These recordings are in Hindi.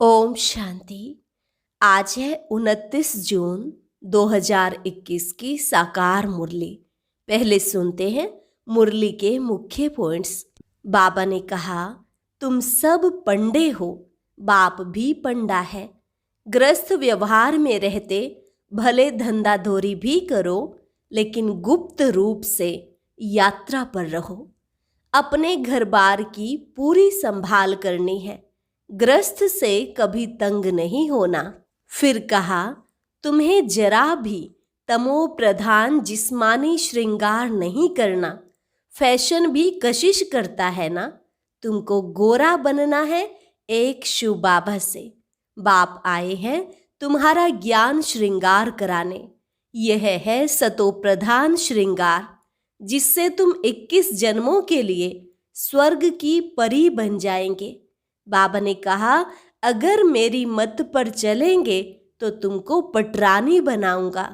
ओम शांति। आज है 29 जून 2021 की साकार मुरली। पहले सुनते हैं मुरली के मुख्य पॉइंट्स। बाबा ने कहा, तुम सब पंडे हो, बाप भी पंडा है। ग्रस्त व्यवहार में रहते भले धंधाधोरी भी करो, लेकिन गुप्त रूप से यात्रा पर रहो। अपने घर बार की पूरी संभाल करनी है, ग्रस्त से कभी तंग नहीं होना। फिर कहा, तुम्हें जरा भी तमो प्रधान जिस्मानी श्रृंगार नहीं करना। फैशन भी कशिश करता है ना। तुमको गोरा बनना है एक शिव बाबा से। बाप आए हैं तुम्हारा ज्ञान श्रृंगार कराने। यह है सतो प्रधान श्रृंगार, जिससे तुम 21 जन्मों के लिए स्वर्ग की परी बन जाएंगे। बाबा ने कहा, अगर मेरी मत पर चलेंगे तो तुमको पटरानी बनाऊंगा।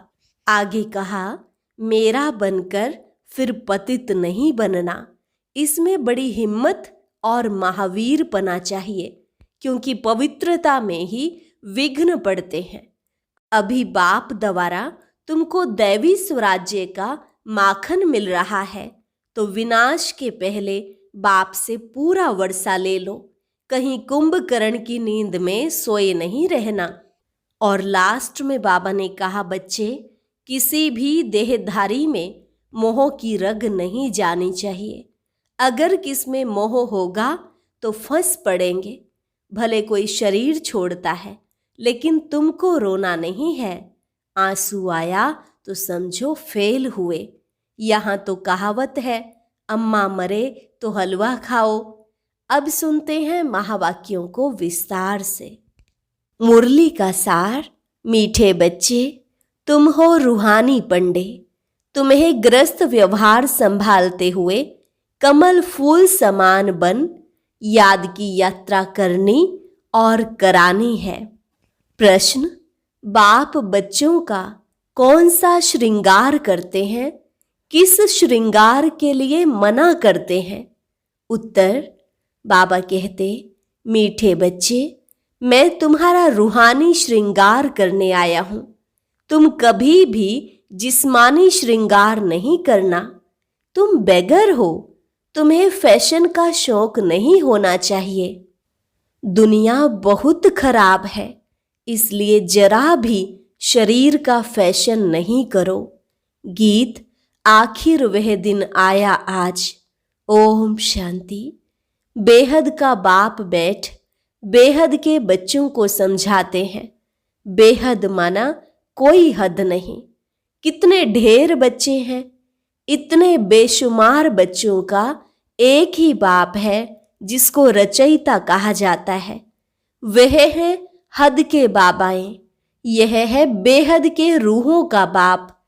आगे कहा, मेरा बनकर फिर पतित नहीं बनना। इसमें बड़ी हिम्मत और महावीर पना चाहिए, क्योंकि पवित्रता में ही विघ्न पड़ते हैं। अभी बाप द्वारा तुमको दैवी स्वराज्य का माखन मिल रहा है, तो विनाश के पहले बाप से पूरा वर्षा ले लो। कहीं कुंभकर्ण की नींद में सोए नहीं रहना। और लास्ट में बाबा ने कहा, बच्चे, किसी भी देहधारी में मोह की रग नहीं जानी चाहिए। अगर किसमें मोह होगा तो फंस पड़ेंगे। भले कोई शरीर छोड़ता है, लेकिन तुमको रोना नहीं है। आंसू आया तो समझो फेल हुए। यहाँ तो कहावत है, अम्मा मरे तो हलवा खाओ। अब सुनते हैं महावाक्यों को विस्तार से। मुरली का सार। मीठे बच्चे, तुम हो रूहानी पंडे। तुम्हें ग्रस्त व्यवहार संभालते हुए कमल फूल समान बन याद की यात्रा करनी और करानी है। प्रश्न, बाप बच्चों का कौन सा श्रृंगार करते हैं? किस श्रृंगार के लिए मना करते हैं? उत्तर, बाबा कहते, मीठे बच्चे, मैं तुम्हारा रूहानी श्रृंगार करने आया हूं। तुम कभी भी जिस्मानी श्रृंगार नहीं करना। तुम बेगर हो, तुम्हें फैशन का शौक नहीं होना चाहिए। दुनिया बहुत खराब है, इसलिए जरा भी शरीर का फैशन नहीं करो। गीत, आखिर वह दिन आया आज। ओम शांति। बेहद का बाप बैठ बेहद के बच्चों को समझाते हैं। बेहद माना कोई हद नहीं। कितने ढेर बच्चे हैं। इतने बेशुमार बच्चों का एक ही बाप है, जिसको रचयिता कहा जाता है। वह है हद के बाबाएं। यह है बेहद के रूहों का बाप।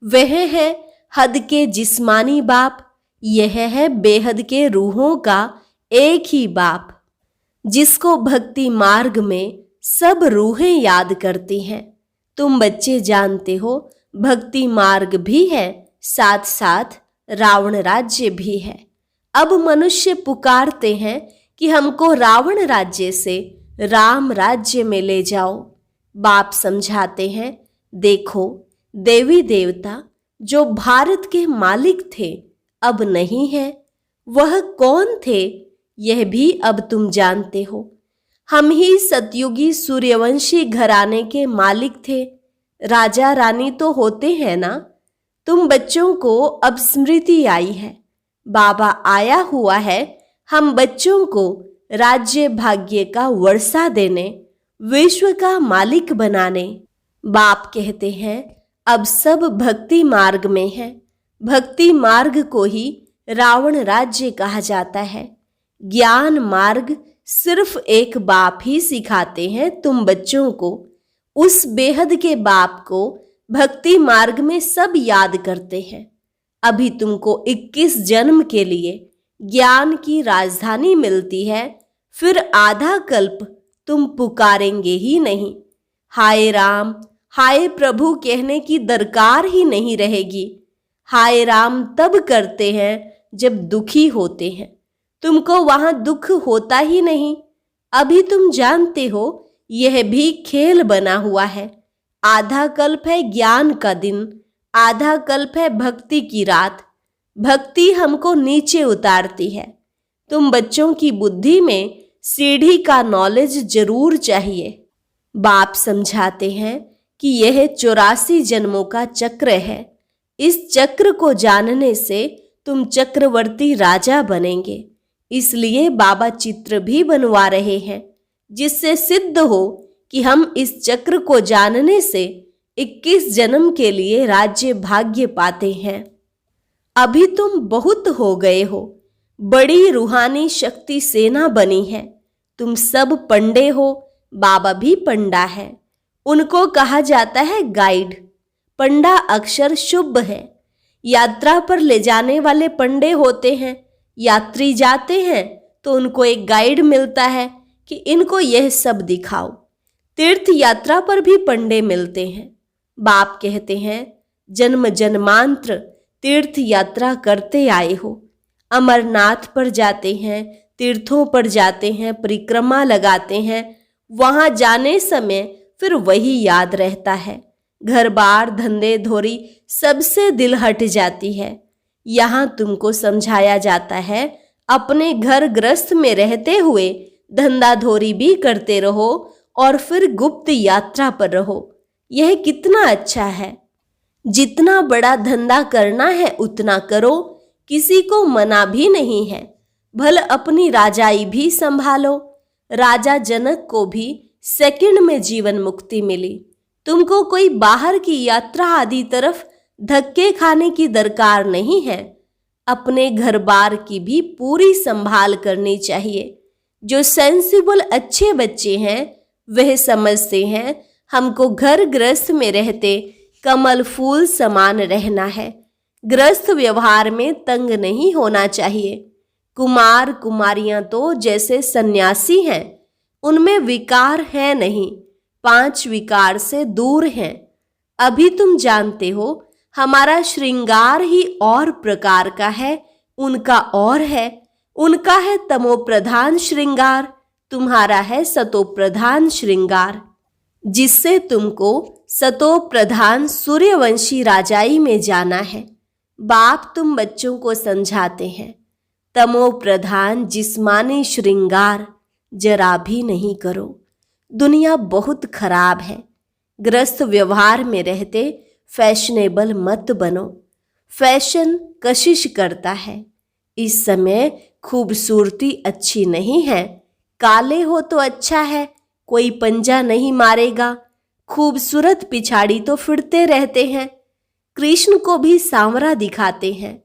वह है हद के जिस्मानी बाप। यह है बेहद के रूहों का एक ही बाप, जिसको भक्ति मार्ग में सब रूहें याद करती हैं। तुम बच्चे जानते हो, भक्ति मार्ग भी है, साथ साथ रावण राज्य भी है। अब मनुष्य पुकारते हैं कि हमको रावण राज्य से राम राज्य में ले जाओ। बाप समझाते हैं, देखो, देवी देवता जो भारत के मालिक थे अब नहीं है। वह कौन थे, यह भी अब तुम जानते हो। हम ही सतयुगी सूर्यवंशी घराने के मालिक थे। राजा रानी तो होते हैं ना। तुम बच्चों को अब स्मृति आई है। बाबा आया हुआ है हम बच्चों को राज्य भाग्य का वर्षा देने, विश्व का मालिक बनाने। बाप कहते हैं, अब सब भक्ति मार्ग में है। भक्ति मार्ग को ही रावण राज्य कहा जाता है। ज्ञान मार्ग सिर्फ एक बाप ही सिखाते हैं तुम बच्चों को। उस बेहद के बाप को भक्ति मार्ग में सब याद करते हैं। अभी तुमको 21 जन्म के लिए ज्ञान की राजधानी मिलती है। फिर आधा कल्प तुम पुकारेंगे ही नहीं। हाय राम, हाय प्रभु कहने की दरकार ही नहीं रहेगी। हाय राम तब करते हैं जब दुखी होते हैं। तुमको वहां दुख होता ही नहीं। अभी तुम जानते हो यह भी खेल बना हुआ है। आधा कल्प है ज्ञान का दिन, आधा कल्प है भक्ति की रात। भक्ति हमको नीचे उतारती है। तुम बच्चों की बुद्धि में सीढ़ी का नॉलेज जरूर चाहिए। बाप समझाते हैं कि यह 84 जन्मों का चक्र है। इस चक्र को जानने से तुम चक्रवर्ती राजा बनेंगे। इसलिए बाबा चित्र भी बनवा रहे हैं, जिससे सिद्ध हो कि हम इस चक्र को जानने से 21 जन्म के लिए राज्य भाग्य पाते हैं। अभी तुम बहुत हो गए हो, बड़ी रूहानी शक्ति सेना बनी है। तुम सब पंडे हो, बाबा भी पंडा है। उनको कहा जाता है गाइड। पंडा अक्षर शुभ है। यात्रा पर ले जाने वाले पंडे होते हैं। यात्री जाते हैं तो उनको एक गाइड मिलता है कि इनको यह सब दिखाओ। तीर्थ यात्रा पर भी पंडे मिलते हैं। बाप कहते हैं जन्म जन्मांतर तीर्थ यात्रा करते आए हो। अमरनाथ पर जाते हैं, तीर्थों पर जाते हैं, परिक्रमा लगाते हैं। वहां जाने समय फिर वही याद रहता है। घर बार धंधे धोरी सबसे दिल हट जाती है। यहाँ तुमको समझाया जाता है अपने घर गृहस्थ में रहते हुए धंधा धोरी भी करते रहो और फिर गुप्त यात्रा पर रहो। यह कितना अच्छा है। जितना बड़ा धंधा करना है उतना करो, किसी को मना भी नहीं है। भल अपनी राजाई भी संभालो। राजा जनक को भी सेकंड में जीवन मुक्ति मिली। तुमको कोई बाहर की यात्रा आदि तरफ धक्के खाने की दरकार नहीं है। अपने घर बार की भी पूरी संभाल करनी चाहिए। जो सेंसिबल अच्छे बच्चे हैं वह समझते हैं हमको घर गृहस्थ में रहते कमल फूल समान रहना है। गृहस्थ व्यवहार में तंग नहीं होना चाहिए। कुमार कुमारियां तो जैसे सन्यासी हैं, उनमें विकार है नहीं, 5 विकार से दूर हैं। अभी तुम जानते हो हमारा श्रृंगार ही और प्रकार का है, उनका और है। उनका है तमो प्रधान श्रृंगार, तुम्हारा है सतो प्रधान श्रृंगार, जिससे तुमको सतो प्रधान सूर्यवंशी राजाई में जाना है। बाप तुम बच्चों को समझाते हैं तमो प्रधान जिस्मानी श्रृंगार जरा भी नहीं करो। दुनिया बहुत खराब है। ग्रस्त व्यवहार में रहते फैशनेबल मत बनो। फैशन कशिश करता है। इस समय खूबसूरती अच्छी नहीं है। काले हो तो अच्छा है, कोई पंजा नहीं मारेगा। खूबसूरत पिछाड़ी तो फिरते रहते हैं। कृष्ण को भी सांवरा दिखाते हैं।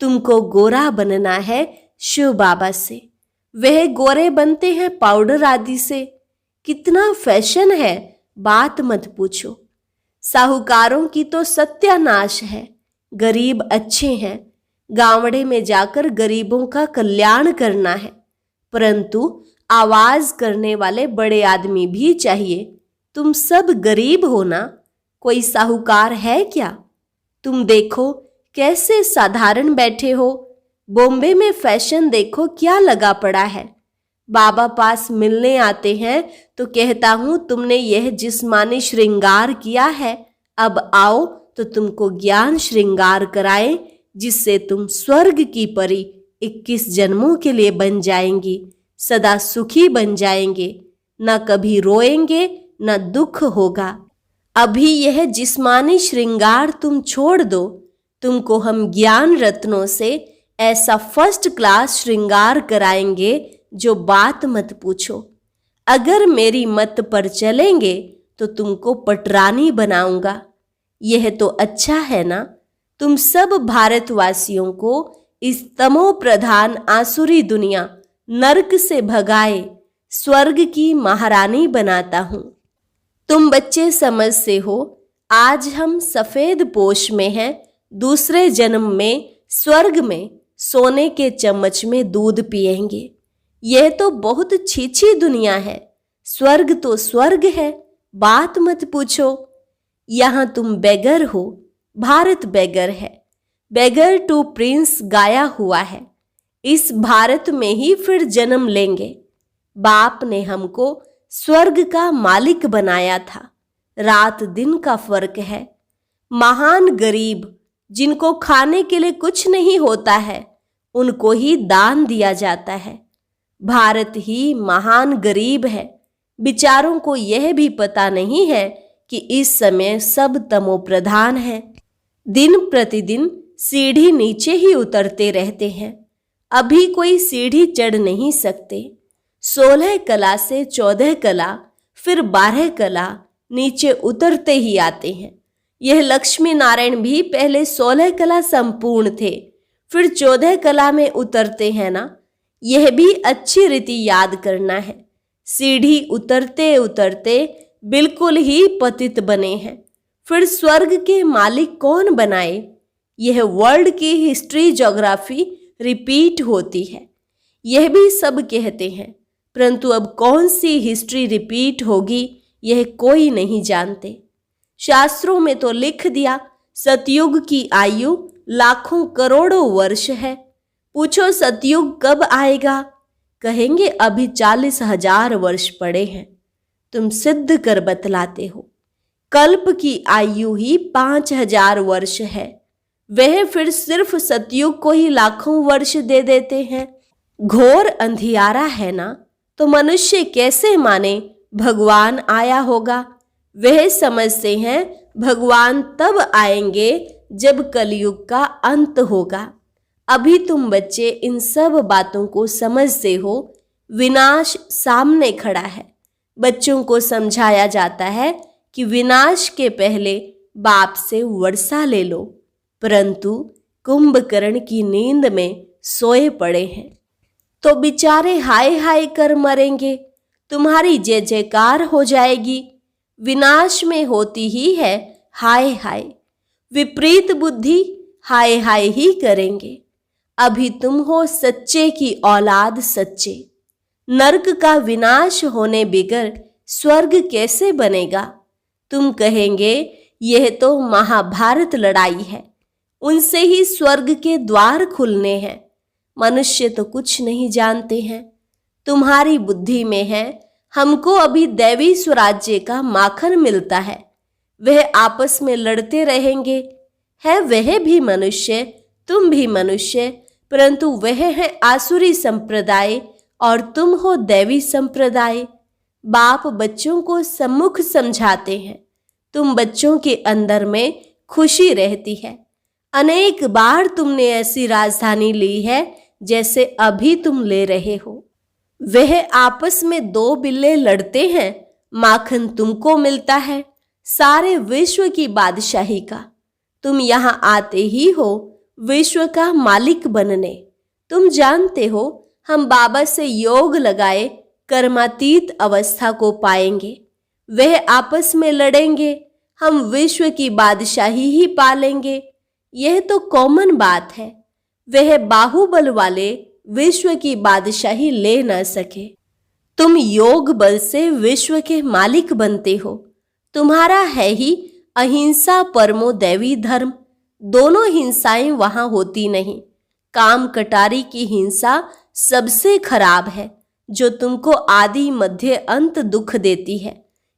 तुमको गोरा बनना है शिव बाबा से, वह गोरे बनते हैं पाउडर आदि से। कितना फैशन है, बात मत पूछो। साहूकारों की तो सत्यानाश है। गरीब अच्छे हैं, गांवड़े में जाकर गरीबों का कल्याण करना है, परंतु आवाज करने वाले बड़े आदमी भी चाहिए। तुम सब गरीब हो ना, कोई साहूकार है क्या? तुम देखो कैसे साधारण बैठे हो। बॉम्बे में फैशन देखो क्या लगा पड़ा है। बाबा पास मिलने आते हैं तो कहता हूं तुमने यह जिस्मानी श्रृंगार किया है, अब आओ तो तुमको ज्ञान श्रृंगार कराएं, जिससे तुम स्वर्ग की परी 21 जन्मों के लिए बन जाएंगी। सदा सुखी बन जाएंगे, न कभी रोएंगे न दुख होगा। अभी यह जिस्मानी श्रृंगार तुम छोड़ दो। तुमको हम ज्ञान रत्नों से ऐसा फर्स्ट क्लास श्रृंगार कराएंगे जो बात मत पूछो। अगर मेरी मत पर चलेंगे तो तुमको पटरानी बनाऊंगा। यह तो अच्छा है ना। तुम सब भारतवासियों को इस तमो प्रधान आसुरी दुनिया नरक से भगाए स्वर्ग की महारानी बनाता हूं। तुम बच्चे समझते हो आज हम सफेद पोश में हैं, दूसरे जन्म में स्वर्ग में सोने के चम्मच में दूध पिएंगे। यह तो बहुत छीछी दुनिया है। स्वर्ग तो स्वर्ग है, बात मत पूछो। यहां तुम बेगर हो, भारत बेगर है। बेगर टू प्रिंस गाया हुआ है। इस भारत में ही फिर जन्म लेंगे। बाप ने हमको स्वर्ग का मालिक बनाया था। रात दिन का फर्क है। महान गरीब जिनको खाने के लिए कुछ नहीं होता है, उनको ही दान दिया जाता है। भारत ही महान गरीब है। बिचारों को यह भी पता नहीं है कि इस समय सब तमोप्रधान है। दिन प्रतिदिन सीढ़ी नीचे ही उतरते रहते हैं। अभी कोई सीढ़ी चढ़ नहीं सकते। 16 कला से 14 कला, फिर 12 कला नीचे उतरते ही आते हैं। यह लक्ष्मी नारायण भी पहले 16 कला संपूर्ण थे, फिर 14 कला में उतरते हैं ना। यह भी अच्छी रीति याद करना है। सीढ़ी उतरते उतरते बिल्कुल ही पतित बने हैं। फिर स्वर्ग के मालिक कौन बनाए? यह वर्ल्ड की हिस्ट्री ज्योग्राफी रिपीट होती है। यह भी सब कहते हैं, परंतु अब कौन सी हिस्ट्री रिपीट होगी यह कोई नहीं जानते। शास्त्रों में तो लिख दिया सतयुग की आयु लाखों करोड़ों वर्ष है। पूछो सतयुग कब आएगा? कहेंगे अभी 40,000 वर्ष पड़े हैं। तुम सिद्ध कर बतलाते हो। कल्प की आयु ही 5,000 वर्ष है। वह फिर सिर्फ सतयुग को ही लाखों वर्ष दे देते हैं। घोर अंधियारा है ना, तो मनुष्य कैसे माने भगवान आया होगा? वह समझते हैं भगवान तब आएंगे जब कलयुग का अंत होगा। अभी तुम बच्चे इन सब बातों को समझते हो। विनाश सामने खड़ा है। बच्चों को समझाया जाता है कि विनाश के पहले बाप से वर्षा ले लो, परंतु कुंभकर्ण की नींद में सोए पड़े हैं, तो बेचारे हाय हाय कर मरेंगे। तुम्हारी जय जयकार हो जाएगी। विनाश में होती ही है हाय हाय। विपरीत बुद्धि हाय हाय ही करेंगे। अभी तुम हो सच्चे की औलाद सच्चे। नरक का विनाश होने बिगर स्वर्ग कैसे बनेगा? तुम कहेंगे यह तो महाभारत लड़ाई है, उनसे ही स्वर्ग के द्वार खुलने हैं। मनुष्य तो कुछ नहीं जानते हैं। तुम्हारी बुद्धि में है हमको अभी दैवी स्वराज्य का माखन मिलता है। वह आपस में लड़ते रहेंगे। है वह भी मनुष्य, तुम भी मनुष्य, परंतु वह है आसुरी संप्रदाय और तुम हो दैवी संप्रदाय। बाप बच्चों को सम्मुख समझाते हैं। तुम बच्चों के अंदर में खुशी रहती है। अनेक बार तुमने ऐसी राजधानी ली है जैसे अभी तुम ले रहे हो। वह आपस में 2 बिल्ले लड़ते हैं, माखन तुमको मिलता है सारे विश्व की बादशाही का। तुम यहाँ आते ही हो विश्व का मालिक बनने। तुम जानते हो हम बाबा से योग लगाए कर्मातीत अवस्था को पाएंगे। वह आपस में लड़ेंगे, हम विश्व की बादशाही ही पालेंगे। यह तो कॉमन बात है। वह बाहुबल वाले विश्व की बादशाही ले न सके। तुम योग बल से विश्व के मालिक बनते हो। तुम्हारा है ही अहिंसा परमो दैवी धर्म। दोनों हिंसाएं वहां होती नहीं। काम कटारी की हिंसा सबसे खराब है, जो तुमको आदि मध्य अंत दुख देती है।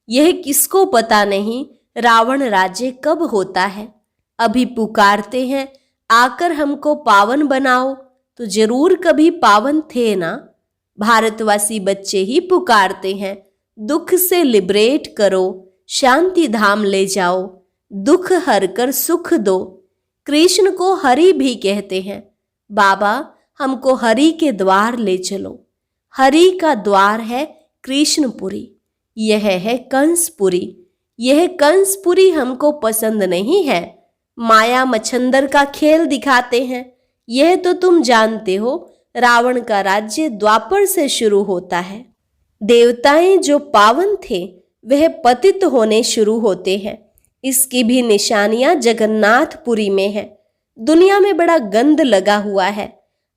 यह किसको पता नहीं रावण राज्य कब होता है। अभी पुकारते हैं आकर हमको पावन बनाओ, तो जरूर कभी पावन थे ना। भारतवासी बच्चे ही पुकारते हैं दुख से लिबरेट करो, शांति धाम ले जाओ, दुख हर कर सुख दो। कृष्ण को हरि भी कहते हैं। बाबा हमको हरि के द्वार ले चलो। हरि का द्वार है कृष्णपुरी, यह है कंसपुरी। यह कंसपुरी हमको पसंद नहीं है। माया मच्छंदर का खेल दिखाते हैं। यह तो तुम जानते हो रावण का राज्य द्वापर से शुरू होता है। देवताएं जो पावन थे वह पतित होने शुरू होते हैं। इसकी भी निशानियां जगन्नाथपुरी में है। दुनिया में बड़ा गंद लगा हुआ है।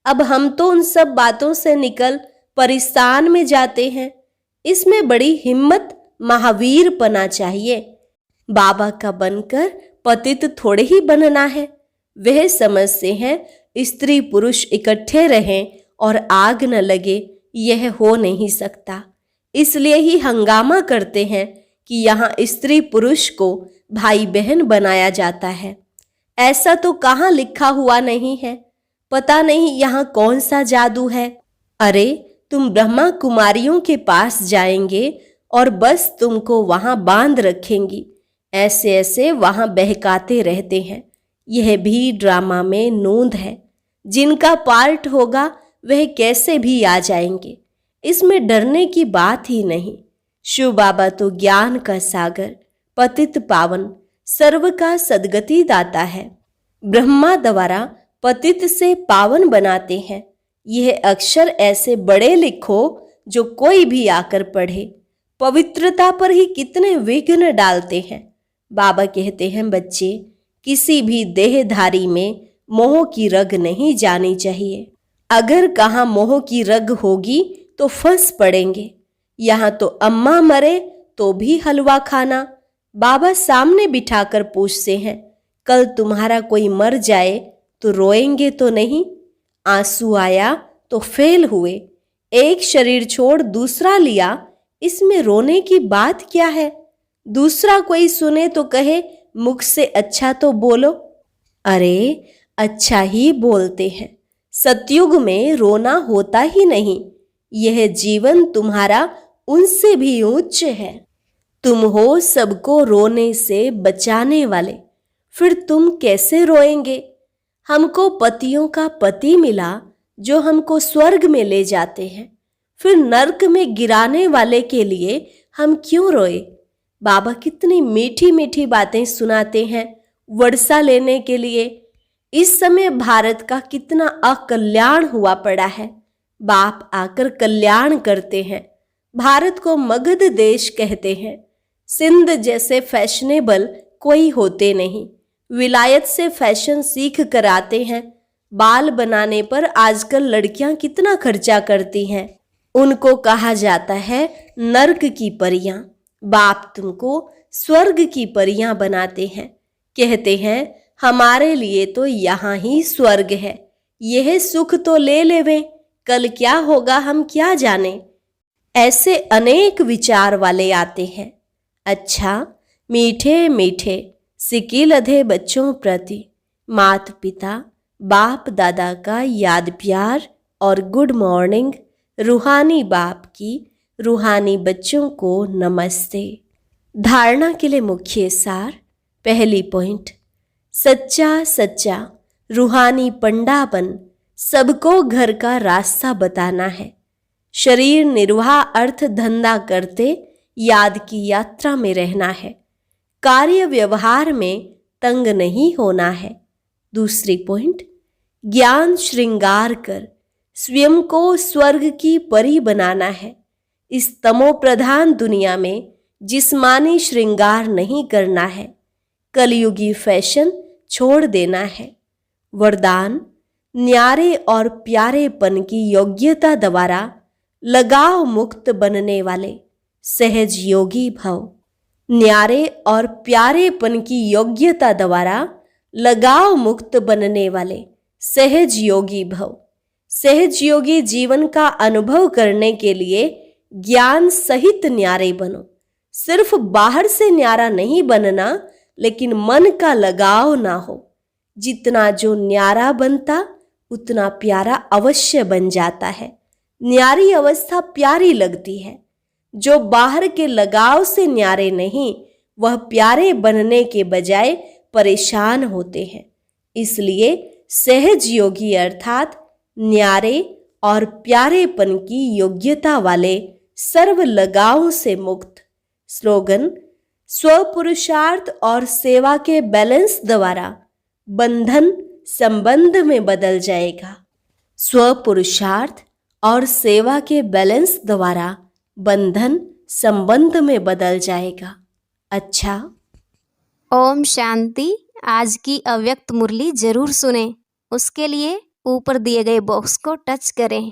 अब हम तो उन सब बातों से निकल परिस्तान में जाते हैं। इसमें बड़ी हिम्मत महावीर पना चाहिए। बाबा का बनकर पतित थोड़े ही बनना है। वह समझते हैं स्त्री पुरुष इकट्ठे रहें और आग न लगे, यह हो नहीं सकता। इसलिए ही हंगामा करते हैं कि यहाँ स्त्री पुरुष को भाई बहन बनाया जाता है। ऐसा तो कहाँ लिखा हुआ नहीं है। पता नहीं यहाँ कौन सा जादू है। अरे तुम ब्रह्मा कुमारियों के पास जाएंगे और बस तुमको वहां बांध रखेंगी। ऐसे ऐसे वहां बहकाते रहते हैं। यह भी ड्रामा में नोंद है। जिनका पार्ट होगा वह कैसे भी आ जाएंगे। इसमें डरने की बात ही नहीं। शिव बाबा तो ज्ञान का सागर, पतित पावन, सर्व का सद्गति दाता है। ब्रह्मा द्वारा पतित से पावन बनाते हैं। यह अक्षर ऐसे बड़े लिखो जो कोई भी आकर पढ़े। पवित्रता पर ही कितने विघ्न डालते हैं। बाबा कहते हैं, बच्चे, किसी भी देहधारी में मोह की रग नहीं जानी चाहिए। अगर कहाँ मोह की रग होगी तो फंस पड़ेंगे। यहाँ तो अम्मा मरे तो भी हलवा खाना। बाबा सामने बिठाकर पूछते हैं, कल तुम्हारा कोई मर जाए तो रोएंगे तो नहीं? आंसू आया तो फेल हुए। एक शरीर छोड़ दूसरा लिया, इसमें रोने की बात क्या है? दूसरा कोई सुने तो कहे मुख से अच्छा तो बोलो। अरे अच्छा ही बोलते हैं। सतयुग में रोना होता ही नहीं। यह जीवन तुम्हारा उनसे भी उच्च है। तुम हो सबको रोने से बचाने वाले, फिर तुम कैसे रोएंगे? हमको पतियों का पति मिला जो हमको स्वर्ग में ले जाते हैं, फिर नरक में गिराने वाले के लिए हम क्यों रोए? बाबा कितनी मीठी मीठी बातें सुनाते हैं वर्षा लेने के लिए। इस समय भारत का कितना अकल्याण हुआ पड़ा है। बाप आकर कल्याण करते हैं। भारत को मगध देश कहते हैं। सिंध जैसे फैशनेबल कोई होते नहीं। विलायत से फैशन सीख कर आते हैं। बाल बनाने पर आजकल लड़कियां कितना खर्चा करती हैं। उनको कहा जाता है नर्क की परियां। बाप तुमको स्वर्ग की परियां बनाते हैं। कहते हैं हमारे लिए तो यहाँ ही स्वर्ग है। यह सुख तो ले लेवें, कल क्या होगा हम क्या जाने। ऐसे अनेक विचार वाले आते हैं। अच्छा, मीठे मीठे सिक्की लधे बच्चों प्रति माता पिता बाप दादा का याद प्यार और गुड मॉर्निंग। रूहानी बाप की रूहानी बच्चों को नमस्ते। धारणा के लिए मुख्य सार। पहली पॉइंट, सच्चा सच्चा रूहानी पंडा बन सबको घर का रास्ता बताना है। शरीर निर्वाह अर्थ धंधा करते याद की यात्रा में रहना है। कार्य व्यवहार में तंग नहीं होना है। दूसरी पॉइंट, ज्ञान श्रृंगार कर स्वयं को स्वर्ग की परी बनाना है। इस तमो प्रधान दुनिया में जिस्मानी श्रृंगार नहीं करना है। कलयुगी फैशन छोड़ देना है। वरदान, न्यारे और प्यारेपन की योग्यता द्वारा लगाव मुक्त बनने वाले सहज योगी भव। न्यारे और प्यारेपन की योग्यता द्वारा लगाव मुक्त बनने वाले सहज योगी भव। सहज योगी जीवन का अनुभव करने के लिए ज्ञान सहित न्यारे बनो। सिर्फ बाहर से न्यारा नहीं बनना, लेकिन मन का लगाव ना हो। जितना जो न्यारा बनता उतना प्यारा अवश्य बन जाता है। न्यारी अवस्था प्यारी लगती है। जो बाहर के लगाव से न्यारे नहीं, वह प्यारे बनने के बजाय परेशान होते हैं। इसलिए सहज योगी अर्थात न्यारे और प्यारेपन की योग्यता वाले सर्व लगावों से मुक्त। स्लोगन, स्वपुरुषार्थ और सेवा के बैलेंस द्वारा बंधन संबंध में बदल जाएगा। स्वपुरुषार्थ और सेवा के बैलेंस द्वारा बंधन संबंध में बदल जाएगा। अच्छा, ओम शांति। आज की अव्यक्त मुरली जरूर सुने। उसके लिए ऊपर दिए गए बॉक्स को टच करें।